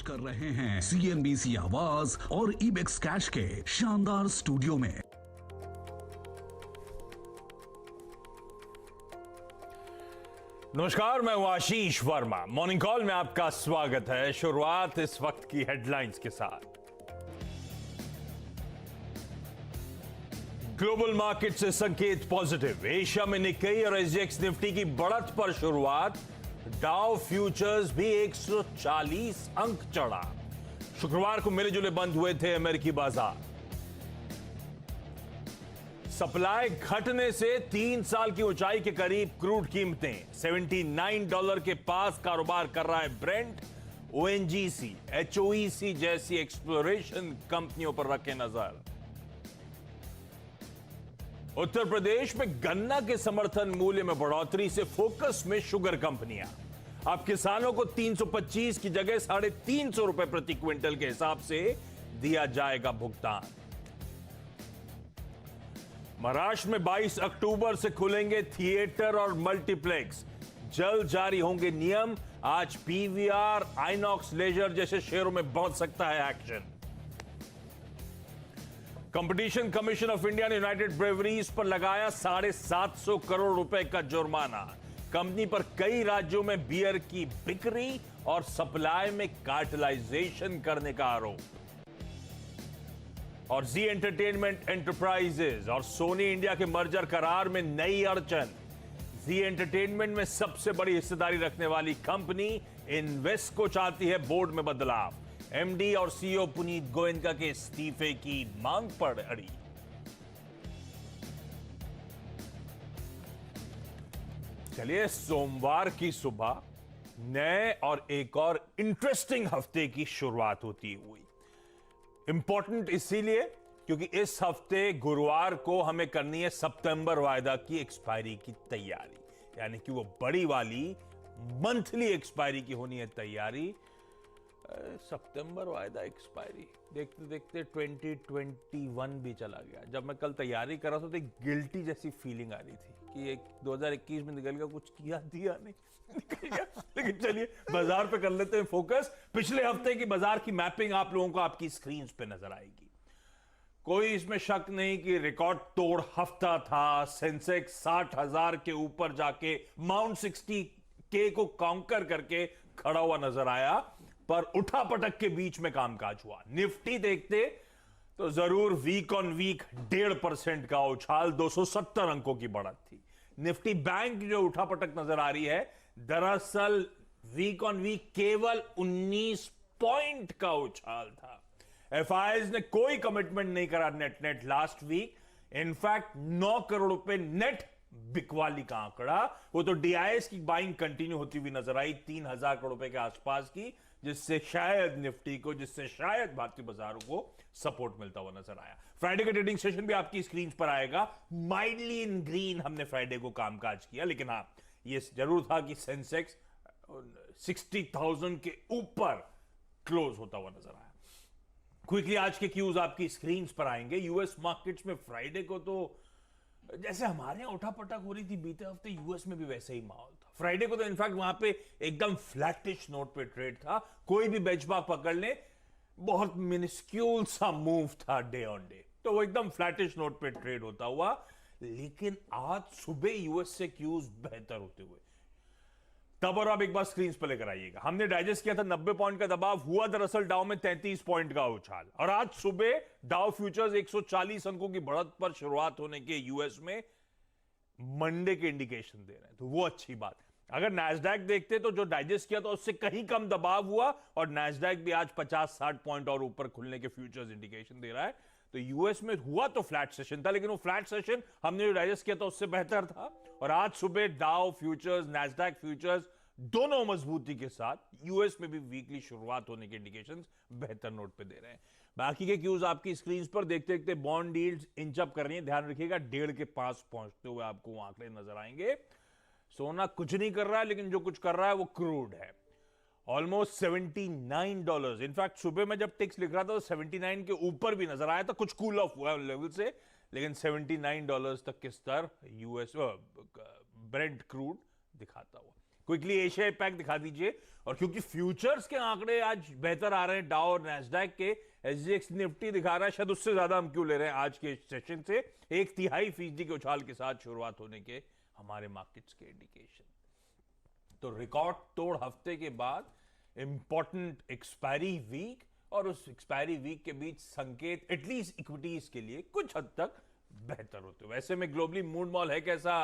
कर रहे हैं CNBC आवाज और इबेक्स कैश के शानदार स्टूडियो में। नमस्कार, मैं हूं आशीष वर्मा। मॉर्निंग कॉल में आपका स्वागत है। शुरुआत इस वक्त की हेडलाइंस के साथ। ग्लोबल मार्केट से संकेत पॉजिटिव। एशिया में निक्केई और SGX निफ्टी की बढ़त पर शुरुआत। डाउ फ्यूचर्स भी 140 अंक चढ़ा। शुक्रवार को मिले जुले बंद हुए थे अमेरिकी बाजार। सप्लाई घटने से 3 साल की ऊंचाई के करीब क्रूड कीमतें। $79 के पास कारोबार कर रहा है ब्रेंट। ONGC, HOEC जैसी एक्सप्लोरेशन कंपनियों पर रखें नजर। उत्तर प्रदेश में गन्ना के समर्थन मूल्य में बढ़ोतरी से फोकस में शुगर कंपनियां। अब किसानों को 325 की जगह ₹350 प्रति क्विंटल के हिसाब से दिया जाएगा भुगतान। महाराष्ट्र में 22 अक्टूबर से खुलेंगे थिएटर और मल्टीप्लेक्स। जल्द जारी होंगे नियम। आज PVR, आइनॉक्स लेजर जैसे शेयरों में बढ़ सकता है action. Competition commission of India ने यूनाइटेड ब्रेवरीज पर लगाया ₹750 करोड़ का जुर्माना। कंपनी पर कई राज्यों में बियर की बिक्री और सप्लाई में कार्टेलाइजेशन करने का आरोप। और जी एंटरटेनमेंट एंटरप्राइजेज और सोनी इंडिया के मर्जर करार में नई अड़चन। जी एंटरटेनमेंट में सबसे बड़ी हिस्सेदारी रखने वाली कंपनी इन्वेस्ट को चाहती है बोर्ड में बदलाव। MD और CEO पुनीत गोयनका के इस्तीफे की मांग पर अड़ी। चलिए, सोमवार की सुबह नए और एक और इंटरेस्टिंग हफ्ते की शुरुआत होती हुई। इंपॉर्टेंट इसीलिए क्योंकि इस हफ्ते गुरुवार को हमें करनी है सितंबर वायदा की एक्सपायरी की तैयारी, यानी कि वो बड़ी वाली मंथली एक्सपायरी की होनी है तैयारी। सितंबर वायदा एक्सपायरी देखते देखते 2021 भी चला गया। जब मैं कल तैयारी कर रहा था तो एक गिल्टी जैसी फीलिंग आ रही थी कि एक 2021 में निकल गया, कुछ किया दिया नहीं, निकल गया। लेकिन चलिए, बाजार पे कर लेते हैं फोकस। पिछले हफ्ते की बाजार की मैपिंग आप लोगों को आपकी स्क्रीन पे नजर आएगी। कोई इसमें शक नहीं कि रिकॉर्ड तोड़ हफ्ता था। सेंसेक्स 60,000 के ऊपर जाके माउंट 60K को काउंटर करके खड़ा हुआ नजर आया, पर उठा पटक के बीच में कामकाज हुआ। निफ्टी देखते तो जरूर वीक ऑन वीक 1.5% का उछाल, 270 अंकों की बढ़त थी। निफ्टी बैंक जो उठा पटक नजर आ रही है, दरअसल वीक ऑन वीक केवल 19 पॉइंट का उछाल था। FIs ने कोई कमिटमेंट नहीं करा net last week. In fact 9 crore रुपए नेट बिकवाली का आंकड़ा। वो तो DIs की बाइंग कंटिन्यू होती हुई नजर आई 3,000 करोड़ रुपए के आसपास की, जिससे शायद निफ्टी को, जिससे शायद भारतीय बाजारों को सपोर्ट मिलता हुआ नजर आया। फ्राइडे का ट्रेडिंग सेशन भी आपकी स्क्रीन पर आएगा। माइल्डली इन ग्रीन हमने फ्राइडे को कामकाज किया, लेकिन हाँ, ये जरूर था कि सेंसेक्स 60,000 के ऊपर क्लोज होता हुआ नजर आया। क्विकली आज के क्यूज आपकी स्क्रीन पर आएंगे। यूएस मार्केट्स में फ्राइडे को तो जैसे हमारे यहां उठापटक हो रही थी बीते हफ्ते, यूएस में भी वैसे ही माहौल था। फ्राइडे को तो इनफैक्ट वहां पे एकदम फ्लैटिश नोट पे ट्रेड था। कोई भी बेंचमार्क पकड़ ले, बहुत मिनिस्क्यूल सा मूव था डे ऑन डे, तो वो एकदम फ्लैटिश नोट पे ट्रेड होता हुआ। लेकिन आज सुबह यूएस से क्यूज बेहतर होते हुए, तब और अब एक बार स्क्रीन पर लेकर आइएगा। हमने डाइजेस्ट किया था 90 पॉइंट का दबाव हुआ, दरअसल डाउ में 33 पॉइंट का उछाल। और आज सुबह डाउ फ्यूचर्स 140 अंकों की बढ़त पर शुरुआत होने के यूएस में मंडे के इंडिकेशन दे रहे हैं, तो वो अच्छी बात है। अगर नैस्डैक देखते तो जो डाइजेस्ट किया तो उससे कहीं कम दबाव हुआ, और नैस्डैक भी आज 50-60 पॉइंट और ऊपर खुलने के फ्यूचर्स इंडिकेशन दे रहा है। तो यूएस में हुआ तो फ्लैट सेशन था, लेकिन वो फ्लैट सेशन हमने जो डाइजेस्ट किया था उससे बेहतर था। और आज सुबह डाउ फ्यूचर्स, नैस्डैक फ्यूचर्स दोनों मजबूती के साथ, यूएस में भी वीकली शुरुआत होने के इंडिकेशंस बेहतर नोट पे दे रहे हैं। बाकी के क्यूज आपकी स्क्रीन पर देखते देखते बॉन्ड यील्ड्स इंच अप कर रही है। ध्यान रखिएगा 1.5 के पास पहुंचते हुए आपको आंकड़े नजर आएंगे। सोना कुछ नहीं कर रहा है, लेकिन जो कुछ कर रहा है वो क्रूड है। ऑलमोस्ट $79। इनफैक्ट सुबह में जब टिक्स लिख रहा था तो 79 के ऊपर भी नजर आया था, कुछ कूल ऑफ हुआ है लेवल से, लेकिन $79 तक के स्तर यूएस ब्रेंट क्रूड दिखाता हुआ। क्विकली एशिया पैक दिखा दीजिए। और क्योंकि फ्यूचर्स के आंकड़े आज बेहतर आ रहे हैं, डाउ और नैस्डैक के, एसजीएक्स निफ्टी दिखा रहा है शायद उससे ज्यादा हम क्यों ले रहे हैं आज के सेशन से 1/3% के उछाल के साथ शुरुआत होने के हमारे मार्केट्स के इंडिकेशन। तो रिकॉर्ड तोड़ हफ्ते के बाद इंपॉर्टेंट एक्सपायरी वीक, और उस एक्सपायरी वीक के बीच संकेत एटलीस्ट इक्विटीज के लिए कुछ हद तक बेहतर होते। वैसे में ग्लोबली मूड मॉल है कैसा,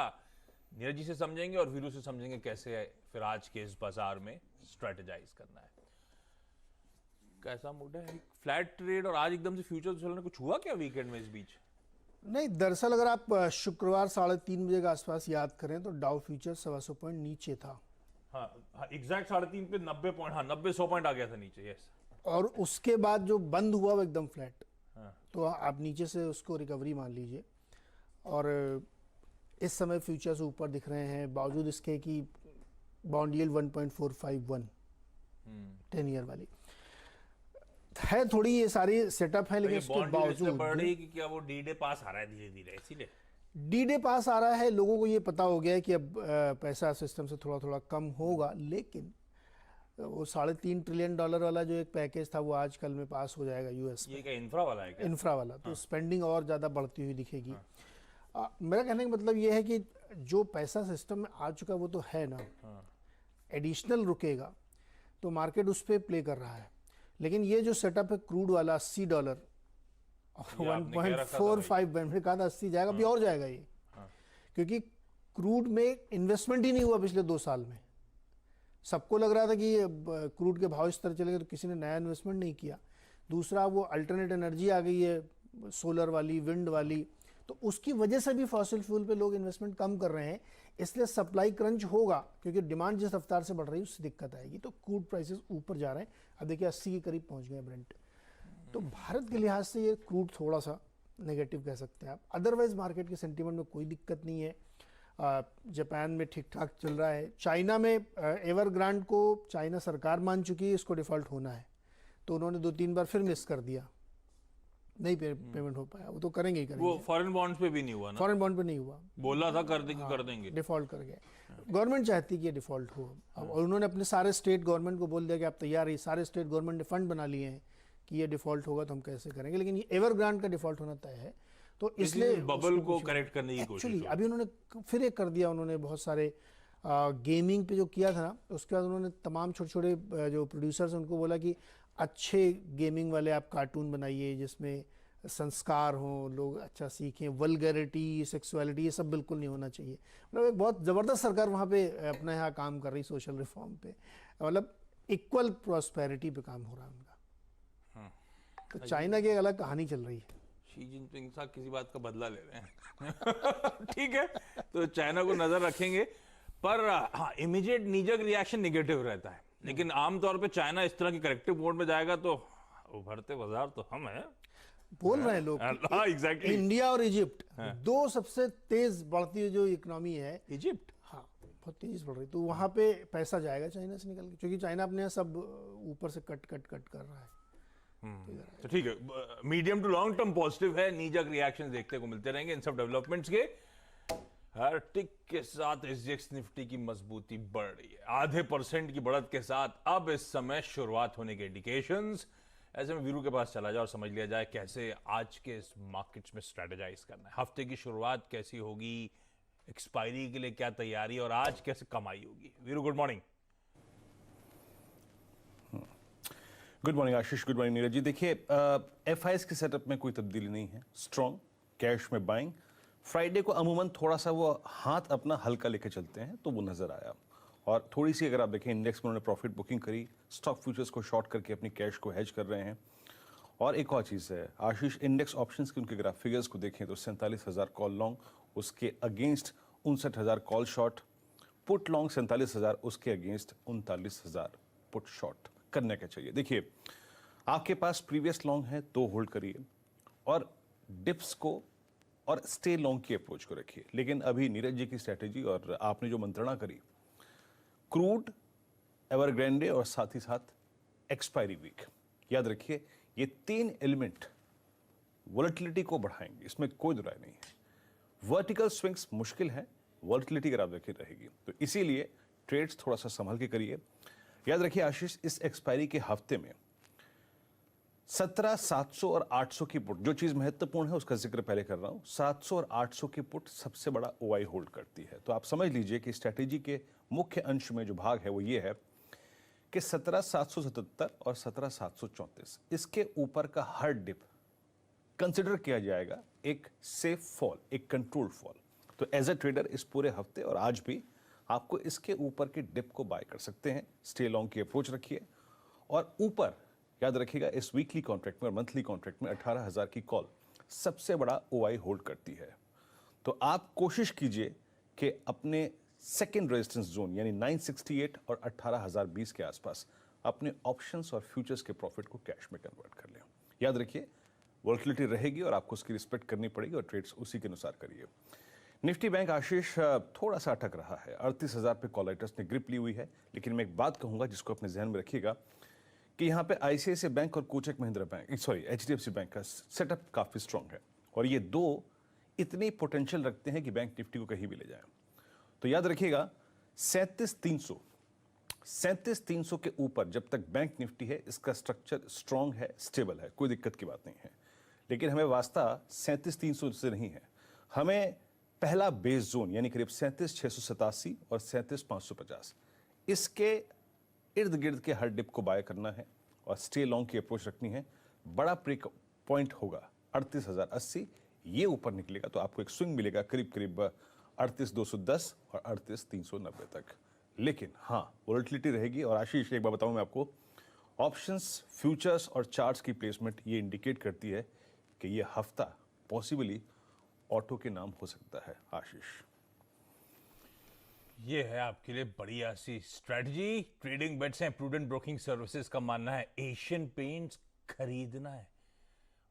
नीरज जी से समझेंगे और वीरू से समझेंगे कैसे फिर आज के इस बाजार में स्ट्रेटेजाइज करना है। कैसा मूड है? फ्लैट ट्रेड और आज एकदम से फ्यूचर चलने, कुछ हुआ क्या वीकेंड में इस बीच? नहीं, दरअसल अगर आप शुक्रवार 3:30 बजे के आसपास याद करें तो डाउ फ्यूचर 125 पॉइंट नीचे था। हाँ एग्जैक्ट 3:30 पे 90 पॉइंट, हाँ 90-100 पॉइंट आ गया था नीचे। यस। और उसके बाद जो बंद हुआ वो एकदम फ्लैट। हाँ। तो आप नीचे से उसको रिकवरी मान लीजिए। और इस समय फ्यूचर्स ऊपर दिख रहे हैं बावजूद इसके कि बॉन्ड यील्ड 1.451 10 ईयर वाली है। थोड़ी ये सारी सेटअप है, लेकिन इसके बावजूद बढ़ रही कि क्या वो डी डे पास आ रहा है धीरे धीरे, इसीलिए डी डे पास आ रहा है। लोगों को ये पता हो गया है कि अब पैसा सिस्टम से थोड़ा थोड़ा कम होगा, लेकिन वो $3.5 ट्रिलियन वाला जो एक पैकेज था वो आज कल में पास हो जाएगा यूएस में। ये क्या इंफ्रा वाला है क्या? इंफ्रा वाला। तो स्पेंडिंग और ज़्यादा बढ़ती हुई दिखेगी। मेरा कहने का मतलब ये है कि जो पैसा सिस्टम में आ चुका वो तो है ना, एडिशनल रुकेगा तो मार्केट उस पर प्ले कर रहा है। लेकिन ये जो सेटअप है क्रूड वाला $80 और 1.45 मैंने कहा था 80 जाएगा, अभी और जाएगा ये। क्योंकि क्रूड में इन्वेस्टमेंट ही नहीं हुआ पिछले 2 साल में। सबको लग रहा था कि ये क्रूड के भाव इस तरह चलेंगे, तो किसी ने नया इन्वेस्टमेंट नहीं किया। दूसरा वो अल्टरनेट एनर्जी आ गई है, सोलर वाली, विंड वाली, तो उसकी वजह से भी फॉसिल फ्यूल पे लोग इन्वेस्टमेंट कम कर रहे हैं। इसलिए सप्लाई क्रंच होगा, क्योंकि डिमांड जिस रफ्तार से बढ़ रही है उससे दिक्कत आएगी। तो क्रूड प्राइसेस ऊपर जा रहे हैं। अब देखिए 80 के करीब पहुंच गए ब्रेंट। तो भारत के लिहाज से ये क्रूड थोड़ा सा नेगेटिव कह सकते हैं आप। अदरवाइज मार्केट के सेंटीमेंट में कोई दिक्कत नहीं है। जापान में ठीक ठाक चल रहा है। चाइना में एवरग्रांड को चाइना सरकार मान चुकी है, इसको डिफॉल्ट होना है, तो उन्होंने 2-3 बार फिर मिस कर दिया, नहीं पेमेंट हो पाया। वो तो करेंगे ही करेंगे। वो फॉरेन बॉन्ड्स पे भी नहीं हुआ ना? फॉरेन बॉन्ड पे नहीं हुआ, बोला था कर देंगे, कर देंगे, डिफॉल्ट कर गए। गवर्नमेंट चाहती है कि ये डिफॉल्ट हो, और उन्होंने अपने सारे स्टेट गवर्नमेंट को बोल दिया कि आप तैयार है। सारे स्टेट गवर्नमेंट ने फंड बना लिए हैं कि ये डिफॉल्ट होगा तो हम कैसे करेंगे, लेकिन ये एवरग्रांड का डिफॉल्ट होना तय है। तो इसलिए बबल को करेक्ट करने की कोशिश। एक्चुअली अभी उन्होंने फिर एक कर दिया, उन्होंने बहुत सारे गेमिंग पे जो किया था ना, उसके बाद उन्होंने तमाम छोटे छोटे जो प्रोड्यूसर्स उनको बोला कि अच्छे गेमिंग वाले आप कार्टून बनाइए जिसमें संस्कार हों, लोग अच्छा सीखें। वल्गैरिटी, सेक्सुअलिटी, ये सब बिल्कुल नहीं होना चाहिए। मतलब एक बहुत ज़बरदस्त सरकार वहाँ पे अपने यहाँ काम कर रही, सोशल रिफॉर्म पे, मतलब इक्वल प्रॉस्पेरिटी पे काम हो रहा है उनका। तो चाइना की एक अलग कहानी चल रही है। शी जिनपिंग साहब किसी बात का बदला ले रहे हैं। ठीक है, तो चाइना को नजर रखेंगे, पर हाँ इमीडिएट नीजक रिएक्शन निगेटिव रहता है। लेकिन आमतौर पे चाइना इस तरह की करेक्टिव मोड में जाएगा तो उभरते बाजार तो हम हैं, बोल रहे हैं लोग। हाँ एग्जैक्टली। इंडिया और इजिप्ट दो सबसे तेज बढ़ती हुई जो इकोनॉमी है। इजिप्ट, हाँ बहुत तेज बढ़ रही, तो वहाँ पे पैसा जाएगा चाइना से निकल के, क्योंकि चाइना अपने यहाँ सब ऊपर से कट कर रहा है। तो ठीक है, medium to long term positive है, नीजक रिएक्शन देखने को मिलते रहेंगे इन सब डेवलपमेंट्स के। हर टिक के साथ एसजीएक्स निफ्टी की मजबूती बढ़ रही है, 0.5% की बढ़त के साथ अब इस समय शुरुआत होने के इंडिकेशंस। ऐसे में वीरू के पास चला जाए और समझ लिया जाए कैसे आज के इस मार्केट्स में स्ट्रेटेजाइज करना है। हफ्ते की शुरुआत कैसी होगी, एक्सपायरी के लिए क्या तैयारी, और आज कैसे कमाई होगी। Veeru good morning. Good morning Ashish, good morning Neeraj ji. देखिए एफआईएस के सेटअप में कोई तब्दीली नहीं है, स्ट्रॉन्ग कैश में बाइंग। फ्राइडे को अमूमन थोड़ा सा वो हाथ अपना हल्का लेके चलते हैं तो वो नजर आया। और थोड़ी सी अगर आप देखें इंडेक्स में उन्होंने प्रॉफिट बुकिंग करी, स्टॉक फ्यूचर्स को शॉर्ट करके अपनी कैश को हेज कर रहे हैं। और एक और चीज़ है आशीष, इंडेक्स ऑप्शंस के उनके ग्राफ फिगर्स को देखें तो 47,000 कॉल लॉन्ग, उसके against 59,000 call short, put long 47,000, उसके अगेंस्ट 39,000 पुट शॉर्ट करने का चाहिए। देखिए आपके पास प्रीवियस लॉन्ग है तो होल्ड करिए और डिप्स को और स्टे लॉन्ग की अप्रोच को रखिए। लेकिन अभी नीरज जी की स्ट्रैटेजी और आपने जो मंत्रणा करी, क्रूड, एवरग्रांडे और साथ ही साथ एक्सपायरी वीक, याद रखिए ये 3 एलिमेंट वोलेटिलिटी को बढ़ाएंगे, इसमें कोई दो राय नहीं है। वर्टिकल स्विंग्स मुश्किल है, वोलेटिलिटी अगर आप देखिए रहेगी तो इसीलिए ट्रेड्स थोड़ा सा संभल के करिए। याद रखिए आशीष, इस एक्सपायरी के हफ्ते में 17, 700 और 800 की पुट, जो चीज महत्वपूर्ण है उसका जिक्र पहले कर रहा हूं, 700 और 800 की पुट सबसे बड़ा ओआई होल्ड करती है। तो आप समझ लीजिए कि स्ट्रेटेजी के मुख्य अंश में जो भाग है वो ये है कि 17,777 और 17,734 इसके ऊपर का हर डिप कंसिडर किया जाएगा एक सेफ फॉल, एक कंट्रोल्ड फॉल। तो एज अ ट्रेडर इस पूरे हफ्ते और आज भी आपको इसके ऊपर के डिप को बाय कर सकते हैं। स्टे लॉन्ग की अप्रोच रखिए और ऊपर याद रखिएगा इस वीकली कॉन्ट्रैक्ट में और मंथली कॉन्ट्रैक्ट में 18,000 की कॉल सबसे बड़ा ओआई होल्ड करती है। तो आप कोशिश कीजिए कि अपने सेकेंड रेजिस्टेंस जोन यानी 968 और 18,020 के आसपास अपने ऑप्शंस और फ्यूचर्स के प्रॉफिट को कैश में कन्वर्ट कर लें। याद रखिए वोलेटिलिटी रहेगी और आपको उसकी रिस्पेक्ट करनी पड़ेगी और ट्रेड्स उसी के अनुसार करिए। निफ्टी बैंक आशीष थोड़ा सा अटक रहा है, 38,000 पे कॉल राइटर्स ने ग्रिप ली हुई है। लेकिन मैं एक बात कहूंगा जिसको अपने जहन में रखिएगा कि यहाँ पे आईसीआईसीआई बैंक और Kotak Mahindra bank, sorry HDFC bank का सेटअप काफी स्ट्रांग है और ये दो इतनी पोटेंशियल रखते हैं कि बैंक निफ्टी को कहीं भी ले जाए। तो याद रखिएगा 37,300 के ऊपर जब तक बैंक निफ्टी है इसका स्ट्रक्चर स्ट्रांग है, स्टेबल है, कोई दिक्कत की बात नहीं है। लेकिन हमें वास्ता 37,300 से नहीं है, हमें पहला बेस जोन यानी करीब 37,687 और 37,550 इसके इर्द गिर्द के हर डिप को बाय करना है और स्टे लॉन्ग की अप्रोच रखनी है। बड़ा ब्रेक पॉइंट होगा 38,080, ये ऊपर निकलेगा तो आपको एक स्विंग मिलेगा करीब करीब 38,210 और 38,390 तक। लेकिन हाँ वोलेटिलिटी रहेगी। और आशीष एक बार बताऊं मैं आपको, ऑप्शंस, फ्यूचर्स और चार्ट्स की प्लेसमेंट ये इंडिकेट करती है कि ये हफ्ता पॉसिबली ऑटो के नाम हो सकता है। आशीष, ये है आपके लिए बढ़िया सी स्ट्रेटजी। ट्रेडिंग बेट्स हैं, प्रूडेंट ब्रोकिंग सर्विसेज का मानना है एशियन पेंट्स खरीदना है।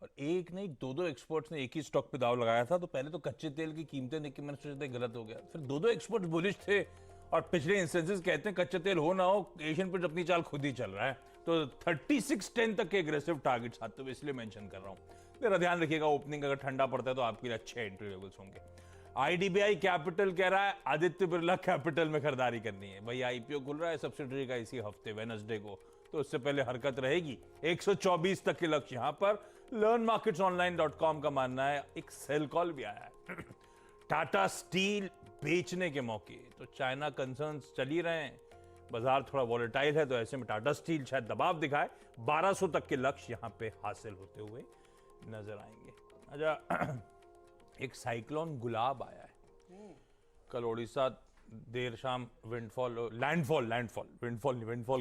और एक नहीं दो एक्सपर्ट्स ने एक ही स्टॉक पे दाव लगाया था। तो पहले तो कच्चे तेल की कीमतें देख के मैंने सोचा था गलत हो गया, फिर दो एक्सपर्ट्स बुलिश थे और पिछले इंस्टेंसेस कहते हैं कच्चे तेल हो ना हो एशियन पेंट्स अपनी चाल खुद ही चल रहा है। तो 3610 तक के एग्रेसिव टारगेट्स आते हुए इसलिए मेंशन कर रहा हूं। मेरा ध्यान रखिएगा ओपनिंग अगर ठंडा पड़ता है तो आपके लिए अच्छे एंट्री लेवल्स होंगे। आईडीबीआई कैपिटल कह रहा है आदित्य बिरला कैपिटल में खरीदारी करनी है। भाई आईपीओ खुल रहा है सब्सिडरी का इसी हफ्ते वेडनेसडे को, तो उससे पहले हरकत रहेगी। 124 तक के लक्ष्य यहां पर। learnmarketsonline.com का मानना है एक सेल कॉल भी आया है। टाटा स्टील बेचने के मौके, तो चाइना कंसर्न्स चल ही रहे हैं, बाजार थोड़ा वॉलेटाइल है, तो ऐसे में टाटा स्टील शायद दबाव दिखाए। 1200 तक के लक्ष्य यहां पे हासिल होते हुए नजर आएंगे। अच्छा, एक साइक्लोन गुलाब आया है कल ओडिशा, देर शाम विंडफॉल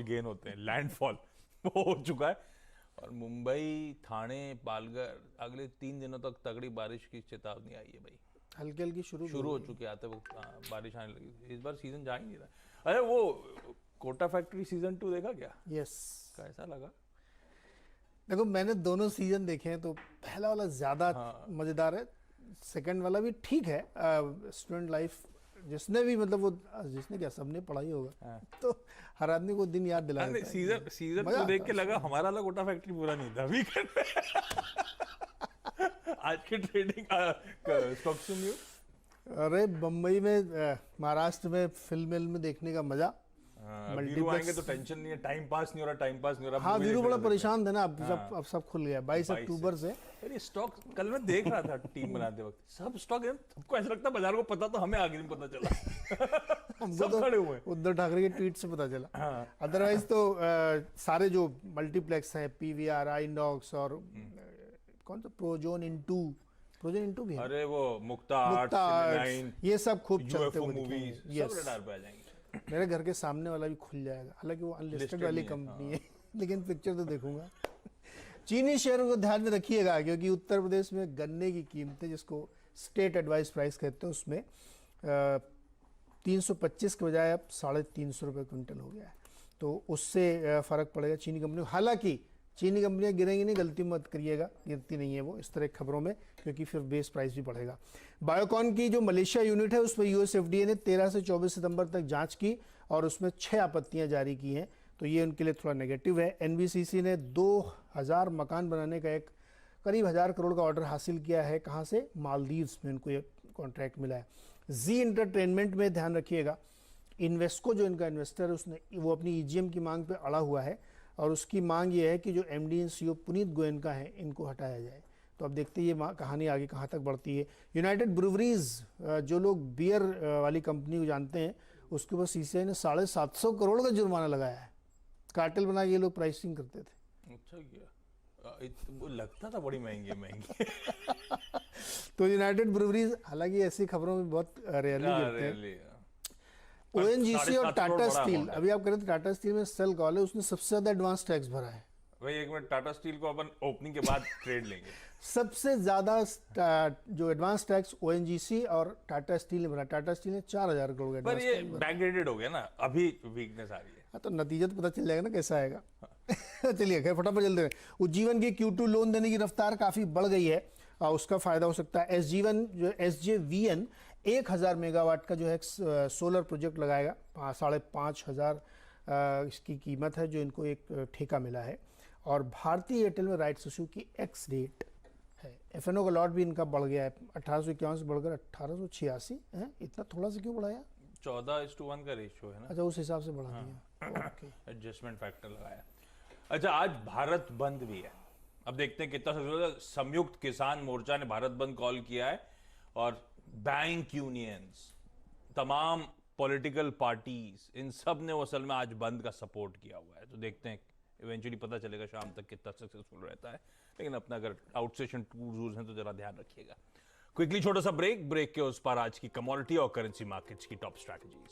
गेन होते हैं, लैंडफॉल वो हो चुका है। और मुंबई, थाने, पालघर अगले 3 दिनों तक तगड़ी बारिश की चेतावनी आई है भाई। हल्की हल्की शुरू हो चुकी है, आते वक्त बारिश आने लगी। इस बार सीजन जा ही नहीं रहा। अरे वो कोटा फैक्ट्री सीजन 2 देखा क्या? यस। कैसा लगा? देखो मैंने दोनों सीजन देखे हैं, तो पहला वाला ज्यादा मजेदार है, सेकंड वाला भी ठीक है। स्टूडेंट लाइफ जिसने भी मतलब वो जिसने क्या सबने पढ़ाई होगा तो हर आदमी को दिन याद दिलाया। सीजन 2 देख के लगा हमारा वाला कोटा फैक्ट्री बुरा नहीं था। वीकेंड आज की ट्रेडिंग स्टॉक सुनियो। अरे बम्बई में महाराष्ट्र में फिल्म में देखने का मजा। वीरू आएंगे तो टेंशन नहीं है, टाइम पास नहीं हो रहा। हाँ वीरू बड़ा परेशान था ना, अब सब खुल गया 22 अक्टूबर से। अरे स्टॉक कल मैं देख रहा था टीम बनाते वक्त, सब स्टॉक सबको ऐसा लगता है बाजार को पता, तो हमें आगे नहीं पता चला। हमको तो खड़े हुए उद्धव ठाकरे के ट्वीट से पता चला। अदरवाइज तो सारे जो मल्टीप्लेक्स हैं, पीवीआर, आइनॉक्स और कौन सा प्रोजोन इंटू भी है। अरे वो मुक्ता आर्ट्स, ये सब खूब चलते हुए मूवीज सब रडार पे आ जाएंगे। मेरे घर के सामने वाला भी खुल जाएगा, हालांकि वो अनलिस्टेड वाली कंपनी है, लेकिन पिक्चर तो देखूंगा। चीनी शेयरों को ध्यान में रखिएगा, क्योंकि उत्तर प्रदेश में गन्ने की कीमतें, जिसको स्टेट एडवाइस प्राइस कहते हैं, उसमें 325 के बजाय अब 350 रुपये क्विंटल हो गया है। तो उससे फर्क पड़ेगा चीनी कंपनी को। हालांकि चीनी कंपनियां गिरेंगी नहीं, गलती मत करिएगा, गिरती नहीं है वो इस तरह खबरों में, क्योंकि फिर बेस प्राइस भी बढ़ेगा। बायोकॉन की जो मलेशिया यूनिट है उस पर यूएस एफडीए ने 13 से 24 सितंबर तक जांच की और उसमें 6 आपत्तियां जारी की हैं, तो ये उनके लिए थोड़ा नेगेटिव है। एनबीसीसी ने 2000 मकान बनाने का एक करीब 1000 करोड़ का ऑर्डर हासिल किया है। कहाँ से? मालदीव्स में उनको ये कॉन्ट्रैक्ट मिला है। जी एंटरटेनमेंट में ध्यान रखिएगा, इन्वेस्को जो इनका इन्वेस्टर है उसने वो अपनी ईजीएम की मांग पे अड़ा हुआ है और उसकी मांग ये है कि जो MD and CEO Puneet Goenka है इनको हटाया जाए। तो अब देखते हैं ये कहानी आगे कहाँ तक बढ़ती है। यूनाइटेड ब्रूवरीज, जो लोग बियर वाली कंपनी को जानते हैं, उसके ऊपर सीसीआई ने 750 करोड़ का जुर्माना लगाया है। कार्टेल बना के ये लोग प्राइसिंग करते थे। अच्छा किया, वो लगता था बड़ी महंगी तो यूनाइटेड ब्रूवरीज, हालांकि ऐसी खबरों में बहुत रेयरली गिरते हैं। ओएनजीसी और टाटा स्टील, अभी आप करें तो टाटा स्टील में सेल कॉल है, उसने सबसे ज्यादा एडवांस टैक्स भरा है। भाई एक मिनट, टाटा स्टील को अपन ओपनिंग के बाद ट्रेड लेंगे। सबसे ज्यादा जो एडवांस टैक्स ओएनजीसी और टाटा स्टील ने भरा। टाटा स्टील ने 4000 करोड़ का पर एडवांस ये बैकडेटेड हो गया ना, अभी वीकनेस आ रही है। हाँ, तो नतीजा तो पता चल जाएगा ना कैसा आएगा। चलिए खैर फटाफट चलते हैं। उज्जीवन की Q2 लोन देने की रफ्तार काफी बढ़ गई है, उसका फायदा हो सकता है। SJVN 1000 मेगावाट का जो है सोलर प्रोजेक्ट लगाएगा। 5,500 इसकी कीमत है जो इनको एक ठेका मिला है। और भारतीय एयरटेल में राइट्स इशू की एक्स डेट है। एफएनओ का लॉट भी इनका बढ़ गया है, 1851 से बढ़कर 1886 है। इतना थोड़ा सा क्यों बढ़ाया? 14:1 का रेशियो है ना। अच्छा, उस हिसाब से बढ़ा दिया। ओके, एडजस्टमेंट फैक्टर लगाया। अच्छा, आज भारत बंद भी है। अब देखते हैं कितना सक्सेसफुल है। संयुक्त किसान मोर्चा ने भारत बंद कॉल किया है और बैंक यूनियंस, तमाम पॉलिटिकल पार्टीज, इन सब ने असल में आज बंद का सपोर्ट किया हुआ है। तो देखते हैं, इवेंचुअली पता चलेगा शाम तक कितना सक्सेसफुल रहता है। लेकिन अपना अगर आउटसेशन टूल्स हैं तो जरा ध्यान रखिएगा। क्विकली छोटा सा ब्रेक के उस पर आज की कमोडिटी और करेंसी मार्केट्स की टॉप स्ट्रैटेजीज।